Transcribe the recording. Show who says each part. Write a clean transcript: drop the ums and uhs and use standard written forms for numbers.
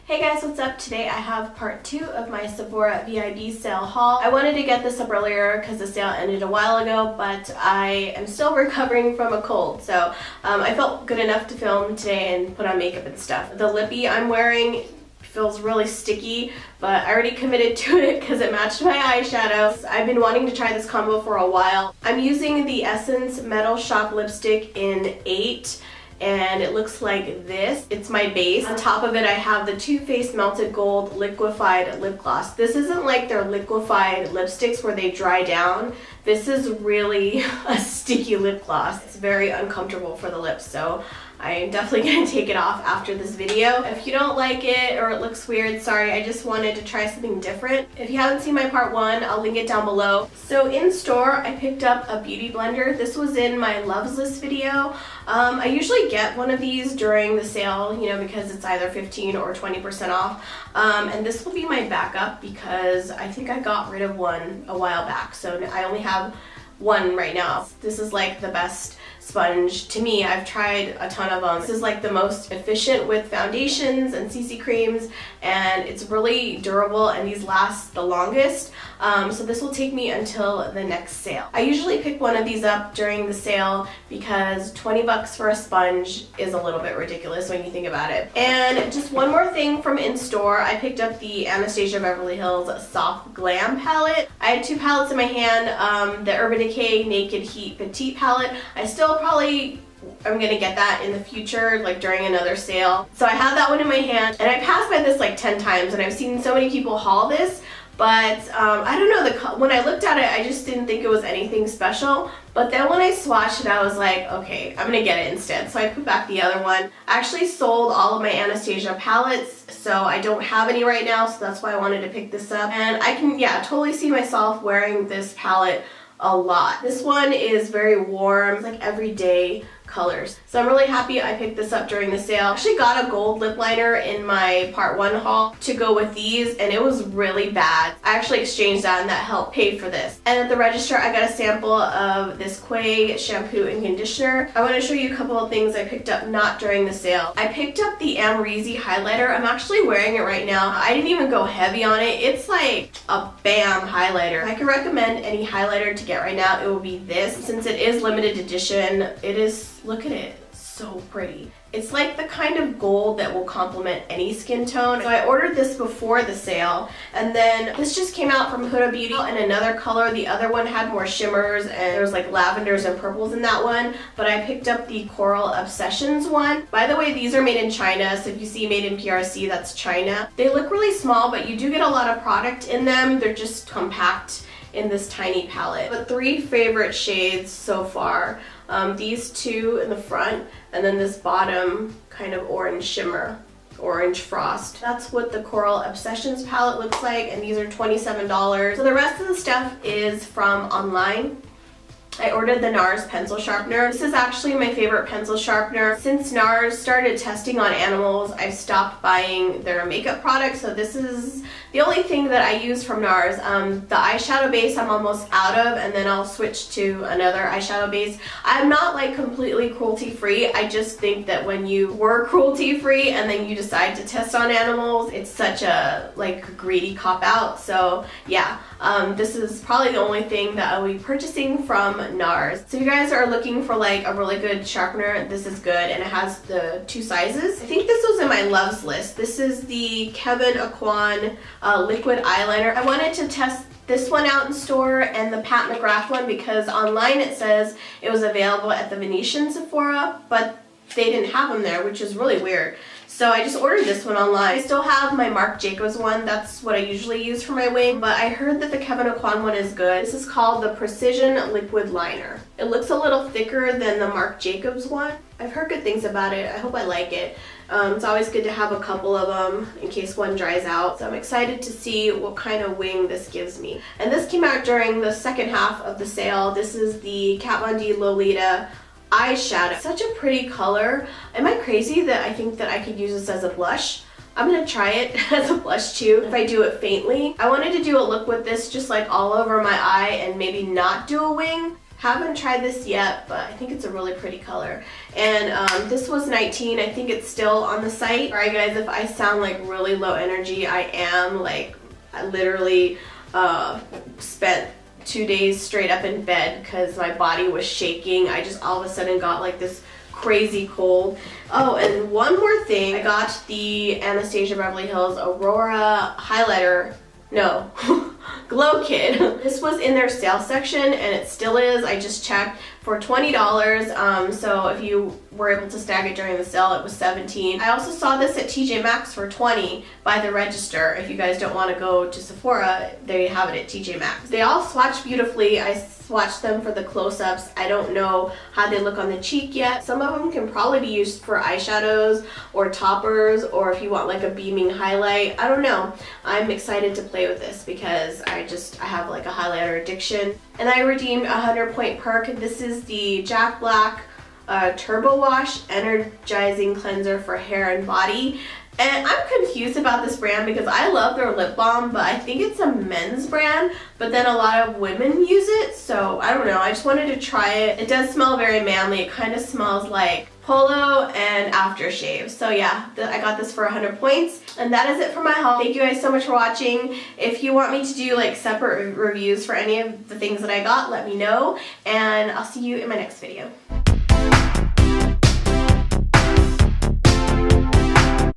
Speaker 1: Hey guys, what's up? Today I have part 2 of my Sephora VIB Sale haul. I wanted to get this up earlier because the sale ended a while ago, but I am still recovering from a cold, so I felt good enough to film today and put on makeup and stuff. The lippy I'm wearing feels really sticky, but I already committed to it because it matched my eyeshadow. I've been wanting to try this combo for a while. I'm using the Essence Metal Shock lipstick in 8. And it looks like this. It's my base. On top of it I have the Too Faced Melted Gold Liquefied Lip Gloss. This isn't like their liquefied lipsticks where they dry down. This is really a sticky lip gloss. It's very uncomfortable for the lips, so I'm definitely going to take it off after this video. If you don't like it or it looks weird, sorry, I just wanted to try something different. If you haven't seen my part 1, I'll link it down below. So in store, I picked up a beauty blender. This was in my loves list video. I usually get one of these during the sale, you know, because it's either 15 or 20% off. And this will be my backup because I think I got rid of one a while back. So I only have one right now. This is like the best sponge to me. I've tried a ton of them. This is like the most efficient with foundations and CC creams, and it's really durable, and these last the longest. So this will take me until the next sale. I usually pick one of these up during the sale because 20 bucks for a sponge is a little bit ridiculous when you think about it. And just one more thing from in store, I picked up the Anastasia Beverly Hills Soft Glam palette. I had 2 palettes in my hand, the Urban Decay Naked Heat Petite palette. I still probably I'm gonna get that in the future, like during another sale. So I have that one in my hand, and I passed by this like 10 times, and I've seen so many people haul this, but I don't know, when I looked at it, I just didn't think it was anything special. But then when I swatched it, I was like, okay, I'm gonna get it instead. So I put back the other one. I actually sold all of my Anastasia palettes, so I don't have any right now, so that's why I wanted to pick this up. And I can, yeah, totally see myself wearing this palette a lot. This one is very warm, like everyday colors. So I'm really happy I picked this up during the sale. I actually got a gold lip liner in my part 1 haul to go with these, and it was really bad. I actually exchanged that, and that helped pay for this. And at the register I got a sample of this Quay shampoo and conditioner. I want to show you a couple of things I picked up not during the sale. I picked up the Amrezy highlighter. I'm actually wearing it right now. I didn't even go heavy on it. It's like a bam highlighter. If I could recommend any highlighter to get right now, it will be this. Since it is limited edition, it is, look at it, so pretty. It's like the kind of gold that will complement any skin tone. So I ordered this before the sale, and then this just came out from Huda Beauty in another color. The other one had more shimmers, and there was like lavenders and purples in that one, but I picked up the Coral Obsessions one. By the way, these are made in China, so if you see made in PRC, that's China. They look really small, but you do get a lot of product in them. They're just compact in this tiny palette. But 3 favorite shades so far. These 2 in the front, and then this bottom kind of orange shimmer, orange frost. That's what the Coral Obsessions palette looks like, and these are $27. So the rest of the stuff is from online. I ordered the NARS pencil sharpener. This is actually my favorite pencil sharpener. Since NARS started testing on animals, I've stopped buying their makeup products, so this is the only thing that I use from NARS. The eyeshadow base I'm almost out of, and then I'll switch to another eyeshadow base. I'm not like completely cruelty-free. I just think that when you were cruelty-free and then you decide to test on animals, it's such a like greedy cop-out. So yeah, this is probably the only thing that I'll be purchasing from NARS. So if you guys are looking for like a really good sharpener, this is good, and it has the 2 sizes. I think this was in my loves list. This is the Kevyn Aucoin liquid eyeliner. I wanted to test this one out in store and the Pat McGrath one because online it says it was available at the Venetian Sephora, but they didn't have them there, which is really weird. So I just ordered this one online. I still have my Marc Jacobs one. That's what I usually use for my wing, but I heard that the Kevyn Aucoin one is good. This is called the Precision Liquid Liner. It looks a little thicker than the Marc Jacobs one. I've heard good things about it. I hope I like it. It's always good to have a couple of them in case one dries out. So I'm excited to see what kind of wing this gives me. And this came out during the second half of the sale. This is the Kat Von D Lolita eyeshadow. Such a pretty color. Am I crazy that I think that I could use this as a blush? I'm gonna try it as a blush too if I do it faintly. I wanted to do a look with this just like all over my eye and maybe not do a wing. Haven't tried this yet, but I think it's a really pretty color. And this was $19. I think it's still on the site. Alright guys, if I sound like really low energy, I am. Like, I literally spent 2 days straight up in bed because my body was shaking. I just all of a sudden got like this crazy cold. Oh, and one more thing. I got the Anastasia Beverly Hills Aurora highlighter. No. Glow Kid. This was in their sale section, and it still is. I just checked, for $20. So if you were able to snag it during the sale, it was $17. I also saw this at TJ Maxx for $20 by the register. If you guys don't want to go to Sephora, they have it at TJ Maxx. They all swatch beautifully. I swatched them for the close-ups. I don't know how they look on the cheek yet. Some of them can probably be used for eyeshadows or toppers, or if you want like a beaming highlight. I don't know. I'm excited to play with this because I have like a highlighter addiction. And I redeemed a 100-point perk. This is the Jack Black Turbo Wash Energizing Cleanser for hair and body. And I'm confused about this brand because I love their lip balm, but I think it's a men's brand, but then a lot of women use it, so I don't know. I just wanted to try it. It does smell very manly. It kind of smells like Polo and aftershave. So yeah, I got this for 100 points. And that is it for my haul. Thank you guys so much for watching. If you want me to do like separate reviews for any of the things that I got, let me know. And I'll see you in my next video.